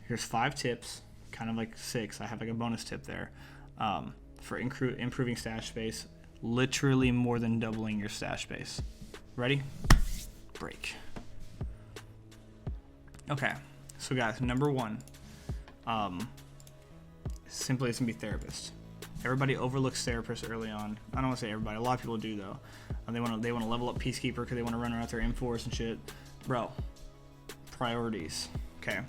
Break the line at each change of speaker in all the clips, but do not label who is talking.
Here's 5 tips, kind of like 6. I have like a bonus tip there for improving stash space, literally more than doubling your stash space. Ready? Break. Okay, so guys, number 1, simply it's gonna be therapist. Everybody overlooks therapists early on. I don't want to say everybody. A lot of people do though. They want to level up Peacekeeper because they want to run around their M4s and shit. Bro, priorities. Okay,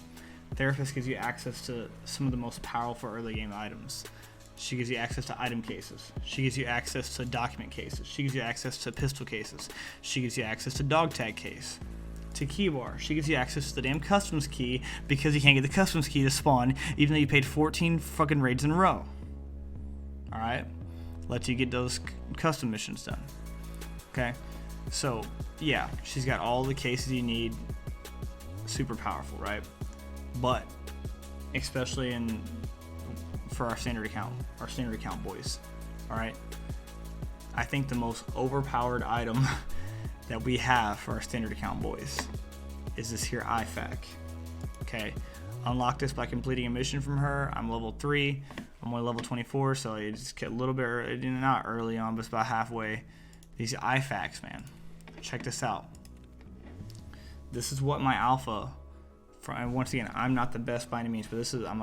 therapist gives you access to some of the most powerful early game items. She gives you access to item cases. She gives you access to document cases. She gives you access to pistol cases. She gives you access to dog tag case. To key bar. She gives you access to the damn customs key because you can't get the customs key to spawn even though you paid 14 fucking raids in a row. Alright? Lets you get those custom missions done. Okay? So, yeah, she's got all the cases you need. Super powerful, right? But, especially for our standard account boys. Alright? I think the most overpowered item that we have for our standard account boys is this here IFAK. Okay? Unlock this by completing a mission from her. I'm level 3. I'm only level 24, so you just get a little bit early, not early on, but it's about halfway. These IFAKs, man. Check this out. This is what my alpha, and once again, I'm not the best by any means, but I'm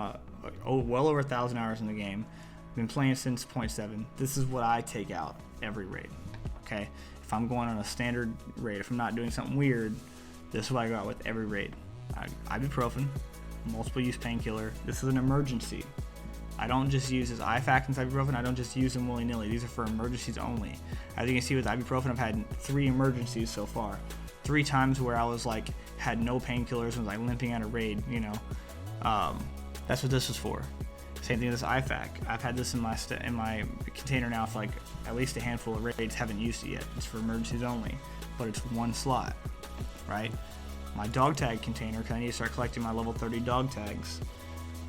well over 1,000 hours in the game. I've been playing since 0.7. This is what I take out every raid. Okay? If I'm going on a standard raid, if I'm not doing something weird, this is what I go out with every raid. Ibuprofen, multiple use painkiller. This is an emergency. I don't just use this IFAK and ibuprofen. I don't just use them willy-nilly. These are for emergencies only. As you can see with ibuprofen, I've had 3 emergencies so far. 3 times where I was like, had no painkillers and was like limping out of raid, you know. That's what this is for. Same thing with this IFAK. I've had this in my container now for like at least a handful of raids. Haven't used it yet. It's for emergencies only, but it's 1 slot, right? My dog tag container, because I need to start collecting my level 30 dog tags,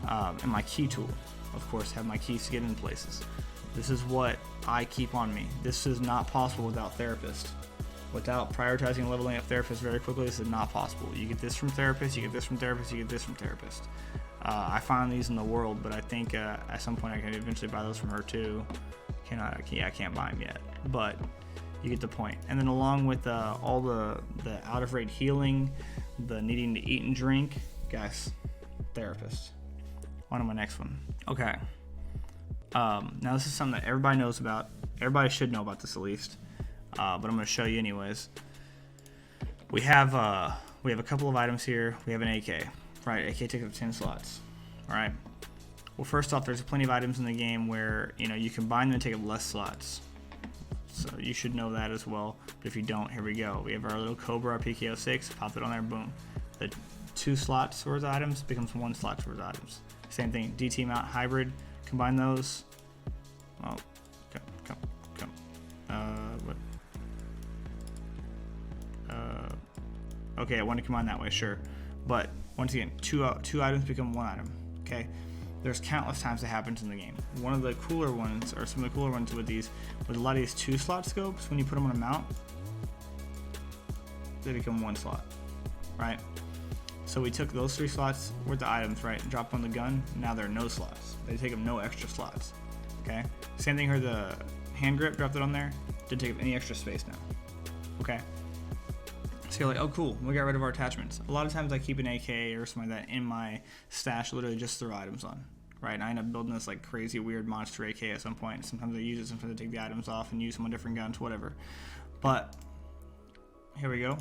and my key tool. Of course, have my keys to get into places. This is what I keep on me. This is not possible without therapist. Without prioritizing and leveling up therapist very quickly, this is not possible. You get this from therapist, you get this from therapist, you get this from therapist. I find these in the world, but I think at some point I can eventually buy those from her too. I can't buy them yet, but you get the point. And then along with all the out of raid healing, the needing to eat and drink, guys, therapist. On to my next one. Okay. Now this is something that everybody knows about. Everybody should know about this at least. But I'm going to show you anyways. We have a couple of items here. We have an AK. Right, AK takes up 10 slots. Alright. Well, first off, there's plenty of items in the game where, you know, you combine them and take up less slots. So you should know that as well. But if you don't, here we go. We have our little Cobra PK06. Pop it on there, boom. The 2 slots worth of items becomes 1 slot worth of items. Same thing, DT mount hybrid, combine those. Oh, come. What? Okay, I want to combine that way, sure. But once again, two items become 1 item. Okay, there's countless times that happens in the game. One of the cooler ones, or some of the cooler ones with a lot of these 2 slot scopes, when you put them on a mount, they become 1 slot, right? So we took those 3 slots worth of items, right, and dropped on the gun. Now there are no slots. They take up no extra slots. Okay. Same thing here. The hand grip, dropped it on there. Didn't take up any extra space now. Okay. So you're like, oh cool, we got rid of our attachments. A lot of times I keep an AK or something like that in my stash, literally just throw items on. Right. And I end up building this like crazy weird monster AK at some point. Sometimes I use it. Sometimes I take the items off and use them on different guns, whatever. But here we go.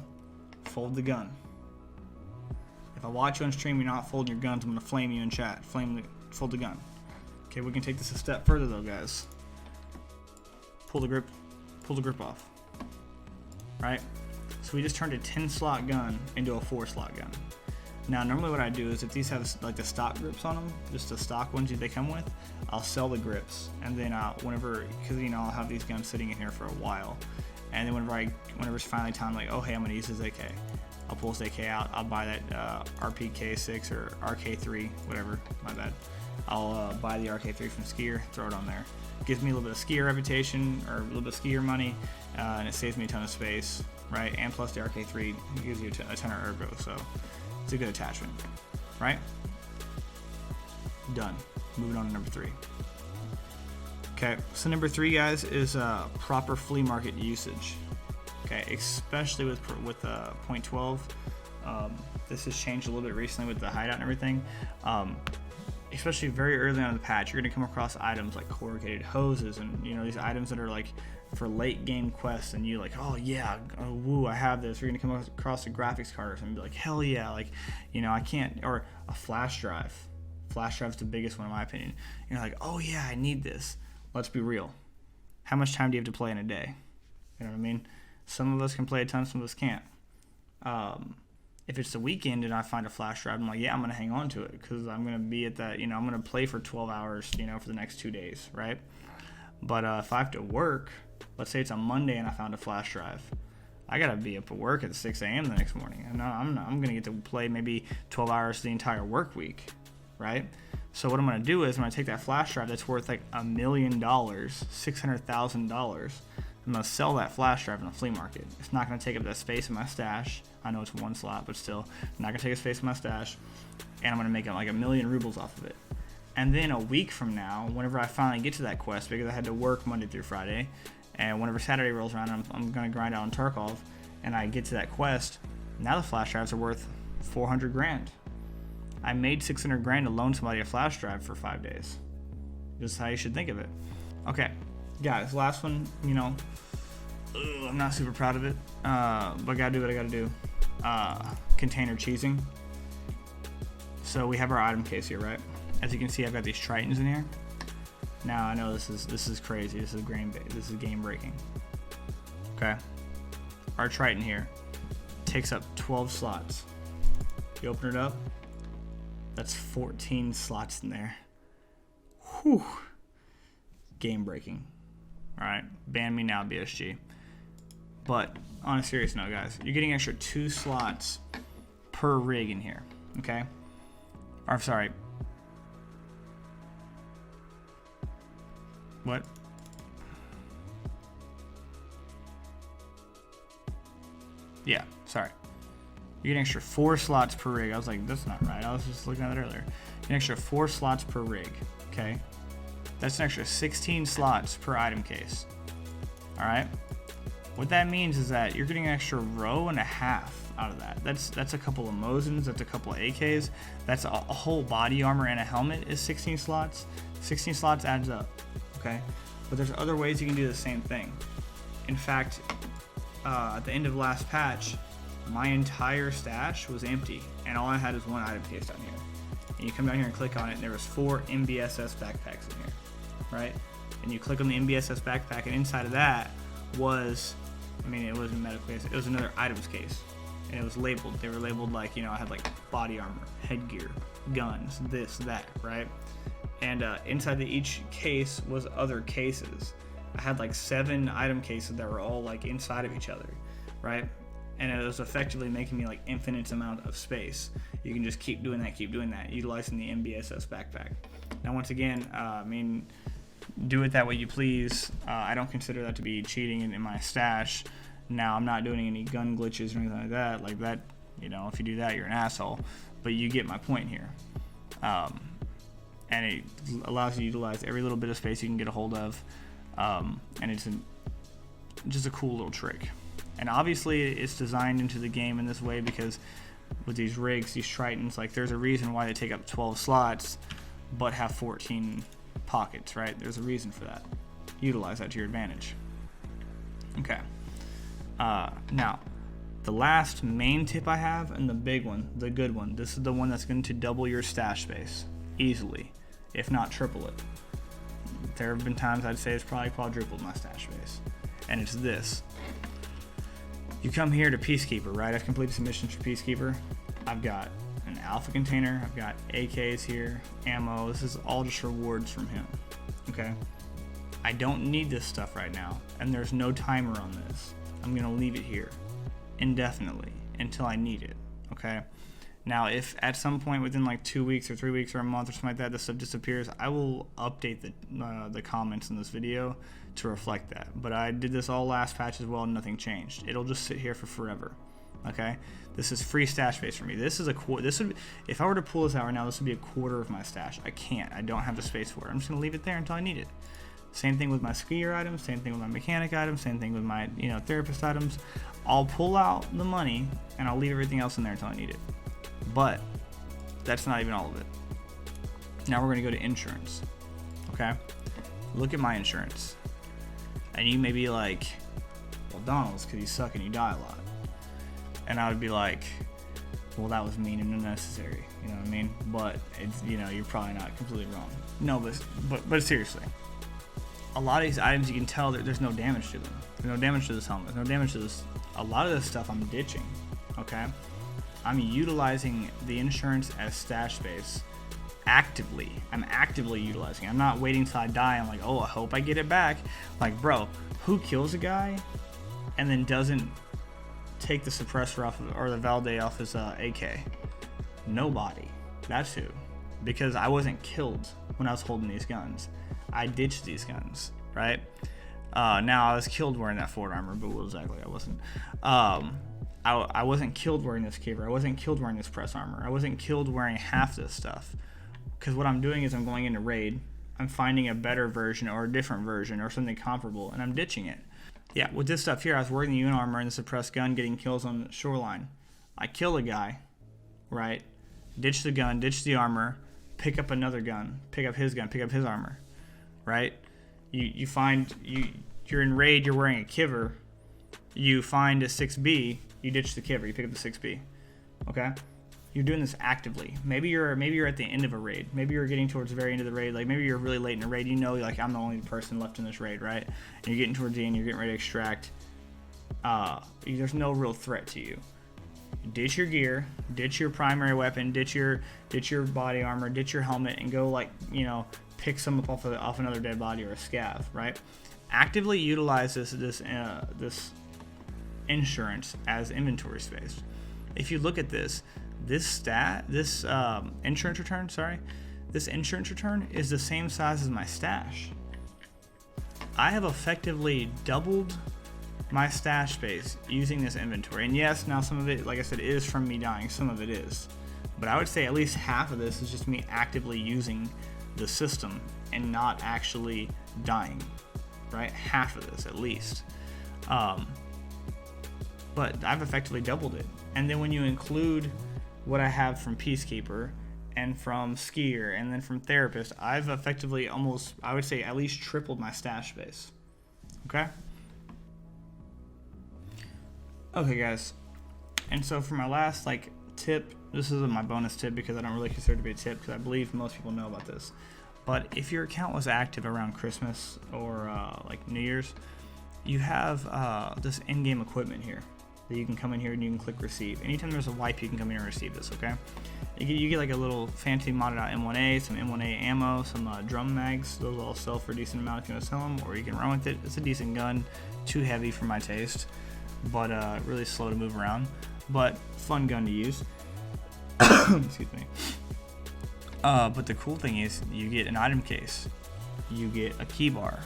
Fold the gun. If I watch you on stream, you're not folding your guns, I'm going to flame you in chat. Fold the gun. Okay, we can take this a step further though, guys. Pull the grip off. Right? So we just turned a 10 slot gun into a 4 slot gun. Now, normally what I do is if these have like the stock grips on them, just the stock ones they come with, I'll sell the grips. And then because you know, I'll have these guns sitting in here for a while. And then whenever it's finally time, like, oh hey, I'm going to use this AK. I'll pull this AK out. I'll buy that RPK6 or RK3, whatever. My bad. I'll buy the RK3 from Skier, throw it on there. Gives me a little bit of Skier reputation or a little bit of Skier money, and it saves me a ton of space, right? And plus the RK3 gives you a ton of ergo, so it's a good attachment, right? Done. Moving on to number 3. Okay, so number 3, guys, is proper flea market usage. Okay, especially with point 12. This has changed a little bit recently with the hideout and everything. Especially very early on in the patch, you're gonna come across items like corrugated hoses and these items that are like for late game quests, and you like, oh yeah, oh, woo, I have this. You're gonna come across a graphics card and be like, hell yeah, like I can't, or a flash drive. Flash drive's the biggest one in my opinion. You're like, oh yeah, I need this. Let's be real. How much time do you have to play in a day? You know what I mean? Some of us can play a ton, some of us can't. If it's the weekend and I find a flash drive, I'm like, yeah, I'm going to hang on to it because I'm going to be at that, I'm going to play for 12 hours, for the next 2 days, right? But if I have to work, let's say it's a Monday and I found a flash drive, I got to be up at work at 6 a.m. the next morning. And I'm going to get to play maybe 12 hours the entire work week, right? So what I'm going to do is I'm going to take that flash drive that's worth like $1 million, $600,000. I'm going to sell that flash drive in a flea market. It's not going to take up that space in my stash. I know it's 1 slot, but still, not going to take up space in my stash. And I'm going to make like 1 million rubles off of it. And then a week from now, whenever I finally get to that quest, because I had to work Monday through Friday, and whenever Saturday rolls around, I'm going to grind out on Tarkov, and I get to that quest, now the flash drives are worth 400 grand. I made 600 grand to loan somebody a flash drive for 5 days. Just how you should think of it. Okay, guys, last one, I'm not super proud of it, but I gotta do what I gotta do. Container cheesing. So we have our item case here, right? As you can see, I've got these Tritons in here. Now I know this is crazy. This is game breaking. Okay, our Triton here takes up 12 slots. You open it up. That's 14 slots in there. Whew. Game breaking. Alright, ban me now, BSG. But on a serious note, guys, you're getting extra 2 slots per rig in here. Okay? Or sorry. What? Yeah, sorry. You get an extra 4 slots per rig. I was like, that's not right. I was just looking at that earlier. An extra 4 slots per rig. Okay? That's an extra 16 slots per item case. Alright? What that means is that you're getting an extra row and a half out of that. That's a couple of Mosins, that's a couple of AKs, that's a whole body armor and a helmet is 16 slots. 16 slots adds up. Okay? But there's other ways you can do the same thing. In fact, at the end of last patch, my entire stash was empty, and all I had is 1 item case down here. And you come down here and click on it, and there was 4 MBSS backpacks in here, right? And you click on the MBSS backpack, and inside of that was, it wasn't medical case, it was another items case, and it was labeled. They were labeled like, I had like body armor, headgear, guns, this, that, right? And inside of each case was other cases. I had like 7 item cases that were all like inside of each other, right? And it was effectively making me like infinite amount of space. You can just keep doing that, utilizing the MBSS backpack. Now, once again, do it that way you please. I don't consider that to be cheating in my stash. Now, I'm not doing any gun glitches or anything like that. Like that, if you do that, you're an asshole. But you get my point here. And it allows you to utilize every little bit of space you can get a hold of. And it's just a cool little trick. And obviously it's designed into the game in this way because with these rigs, these Tritons, like there's a reason why they take up 12 slots but have 14 pockets, right? There's a reason for that. Utilize that to your advantage. Okay. Now, the last main tip I have, and the big one, the good one, this is the one that's going to double your stash space easily, if not triple it. There have been times I'd say it's probably quadrupled my stash space. And it's this. You come here to Peacekeeper, right? I've completed some missions for Peacekeeper. I've got an alpha container. I've got AKs here, ammo. This is all just rewards from him, okay? I don't need this stuff right now, and there's no timer on this. I'm going to leave it here indefinitely until I need it, okay? Now, if at some point within like 2 weeks or 3 weeks or a month or something like that, this stuff disappears, I will update the comments in this video to reflect that. But I did this all last patch as well and nothing changed. It'll just sit here for forever, Okay, this is free stash space for me. This is this would, if I were to pull this out right now, this would be a quarter of my stash. I can't. I don't have the space for it. I'm just gonna leave it there until I need it. Same thing with my skier items. Same thing with my mechanic items. Same thing with my therapist items. I'll pull out the money and I'll leave everything else in there until I need it. But that's not even all of it. Now we're gonna go to insurance. Okay, look at my insurance, and you may be like, well, Donald's because you suck and you die a lot. And I would be like, well, that was mean and unnecessary. You know what I mean? But it's, you're probably not completely wrong. No, but seriously, a lot of these items you can tell that there's no damage to them. There's no damage to this helmet. There's no damage to this. A lot of this stuff I'm ditching. Okay, I'm utilizing the insurance as stash space actively. I'm actively utilizing it. I'm not waiting till I die. I'm like, oh, I hope I get it back. Like, bro, who kills a guy and then doesn't take the suppressor off or the Valde off his AK? Nobody. That's who. Because I wasn't killed when I was holding these guns. I ditched these guns, right? Now I was killed wearing that Ford armor, but exactly I wasn't. I wasn't killed wearing this caver. I wasn't killed wearing this press armor. I wasn't killed wearing half this stuff. Because what I'm doing is I'm going into raid. I'm finding a better version or a different version or something comparable, and I'm ditching it. Yeah, with this stuff here, I was wearing the unit armor and the suppressed gun, getting kills on the shoreline. I kill a guy, right? Ditch the gun, ditch the armor, pick up another gun, pick up his gun, pick up his armor, right? You're in raid, you're wearing a kiver, you find a 6B, you ditch the kiver, you pick up the 6B, okay? You're doing this actively. Maybe you're at the end of a raid. Maybe you're getting towards the very end of the raid. Like maybe you're really late in a raid. Like I'm the only person left in this raid, right? And you're getting towards the end. You're getting ready to extract. There's no real threat to you. Ditch your gear. Ditch your primary weapon. Ditch your body armor. Ditch your helmet and go pick some up off another dead body or a scav, right? Actively utilize this insurance as inventory space. If you look at this insurance return, this insurance return is the same size as my stash. I have effectively doubled my stash space using this inventory. And yes, now some of it, like I said, is from me dying. Some of it is. But I would say at least half of this is just me actively using the system and not actually dying, right? Half of this at least. But I've effectively doubled it. And then when you include what I have from Peacekeeper and from Skier and then from Therapist, I've effectively almost, I would say, at least tripled my stash space. Okay? Okay, guys. And so for my last tip, this isn't my bonus tip because I don't really consider it to be a tip because I believe most people know about this. But if your account was active around Christmas or New Year's, you have this in-game equipment here that you can come in here and you can click receive. Anytime there's a wipe, you can come in here and receive this, okay? You get like a little fancy modded out M1A, some M1A ammo, some drum mags. Those all sell for a decent amount if you want to sell them, or you can run with it. It's a decent gun, too heavy for my taste, but really slow to move around, but fun gun to use. Excuse me. But the cool thing is you get an item case, you get a key bar,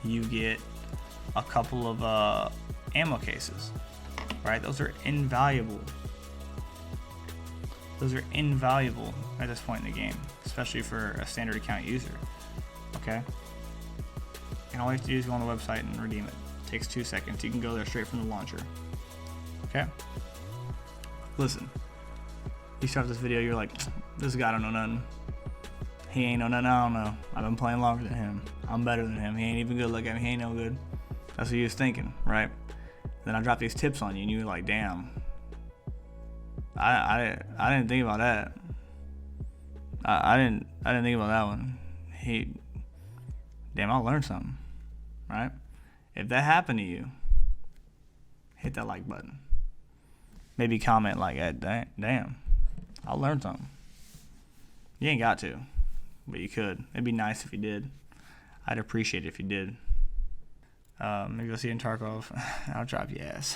you get a couple of ammo cases. Right, those are invaluable. Those are invaluable at this point in the game, especially for a standard account user. Okay, and all you have to do is go on the website and redeem it. It takes 2 seconds. You can go there straight from the launcher. Okay. Listen, you start this video, you're like, this guy don't know nothing. He ain't know nothing. I don't know. I've been playing longer than him. I'm better than him. He ain't even good. Look at me. He ain't no good. That's what you was thinking, right? Then I drop these tips on you, and you were like, "Damn, I didn't think about that. I didn't think about that one. Damn, I learned something, right? If that happened to you, hit that like button. Maybe comment like, "Damn, I learned something." You ain't got to, but you could. It'd be nice if you did. I'd appreciate it if you did. Maybe I'll see you in Tarkov. I'll drop your ass.